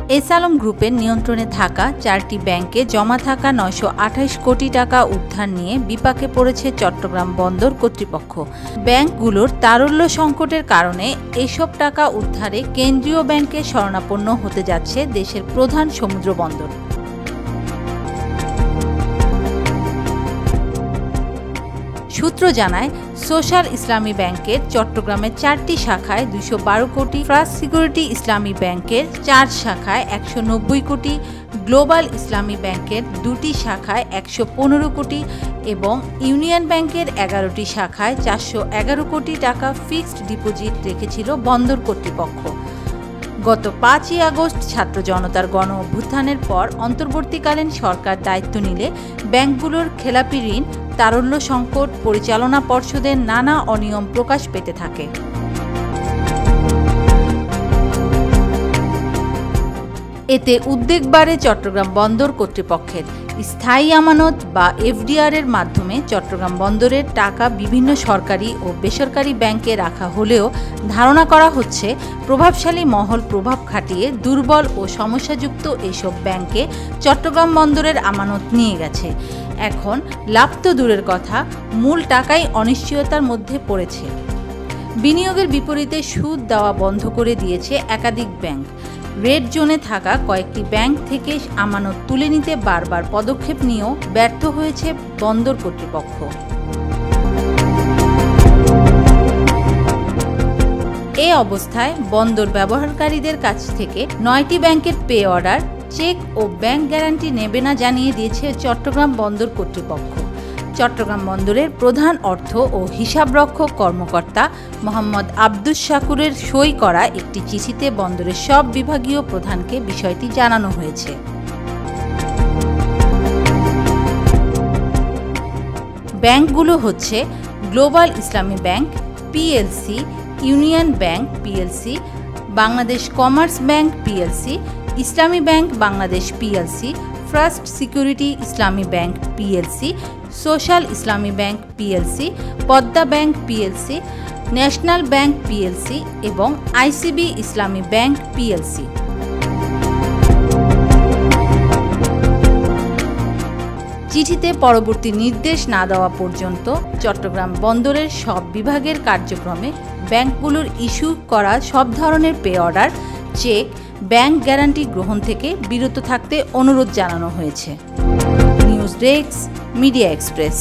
S Alam গ্রুপের নিয়ন্ত্রণে থাকা 4টি ব্যাংকে জমা থাকা 928 কোটি টাকা উদ্ধার নিয়ে বিপাকে পড়েছে চট্টগ্রাম বন্দর কর্তৃপক্ষ। ব্যাংকগুলোর তারল্য সংকটের কারণে এসব টাকা উদ্ধারে কেন্দ্রীয় ব্যাংকে শরণাপন্ন হতে যাচ্ছে দেশের প্রধান সমুদ্র বন্দর। সূত্র জানায়, সোশ্যাল ইসলামী ব্যাংকের চট্টগ্রামের 4টি শাখায় 212 কোটি, ফার্স্ট সিকিউরিটি ইসলামী ব্যাংকের 4 শাখায় 190 কোটি, গ্লোবাল ইসলামী ব্যাংকের 2টি শাখায় 115 কোটি এবং ইউনিয়ন ব্যাংকের 11টি শাখায় 411 কোটি টাকা ফিক্সড ডিপোজিট রেখেছিল বন্দর কর্তৃপক্ষ। গত 5ই আগস্ট ছাত্র জনতার গণ অভ্যুত্থানের পর অন্তর্বর্তীকালীন সরকার দায়িত্ব নিলে ব্যাংকগুলোর খেলাপি ঋণ, তারল্য সংকট, পরিচালনা পর্ষদের নানা অনিয়ম প্রকাশ পেতে থাকে। এতে উদ্বেগ বাড়ে চট্টগ্রাম বন্দর কর্তৃপক্ষের। স্থায়ী আমানত বা এফডিআর এর মাধ্যমে চট্টগ্রাম বন্দরের টাকা বিভিন্ন সরকারি ও বেসরকারি ব্যাংকে রাখা হলেও ধারণা করা হচ্ছে প্রভাবশালী মহল প্রভাব খাটিয়ে দুর্বল ও সমস্যাযুক্ত এসব ব্যাংকে চট্টগ্রাম বন্দরের আমানত নিয়ে গেছে। এখন লাভ তো দূরের কথা, মূল টাকাই অনিশ্চয়তার মধ্যে পড়েছে। বিনিয়োগের বিপরীতে সুদ দেওয়া বন্ধ করে দিয়েছে একাধিক ব্যাংক। রেড জোনে থাকা কয়েকটি ব্যাংক থেকে আমানত তুলে নিতে বারবার পদক্ষেপ নিয়েও ব্যর্থ হয়েছে বন্দর কর্তৃপক্ষ। এ অবস্থায় বন্দর ব্যবহারকারীদের কাছ থেকে 9টি ব্যাংকের পে অর্ডার, চেক ও ব্যাংক গ্যারান্টি নেবে না জানিয়ে দিয়েছে চট্টগ্রাম বন্দর কর্তৃপক্ষ। চট্টগ্রাম বন্দরের প্রধান অর্থ ও হিসাবরক্ষক কর্মকর্তা মোহাম্মদ আব্দুস শাকুরের সই করা একটি চিঠিতে বন্দরের সব বিভাগীয় প্রধানকে বিষয়টি জানানো হয়েছে। ব্যাংকগুলো হচ্ছে global Islami bank PLC, union bank PLC, Bangladesh commerce bank PLC, Islami bank Bangladesh PLC, first security Islami bank PLC, social Islami bank PLC, Padma bank PLC, national bank PLC এবং আইসিবি ইসলামী ব্যাংক পিএলসি। চিঠিতে পরবর্তী নির্দেশ না দেওয়া পর্যন্ত চট্টগ্রাম বন্দরের সব বিভাগের কার্যক্রমে ব্যাংকগুলোর ইস্যু করা সব ধরনের pay order, cheque, bank guarantee গ্রহণ থেকে বিরত থাকতে অনুরোধ জানানো হয়েছে। News desk, Media express.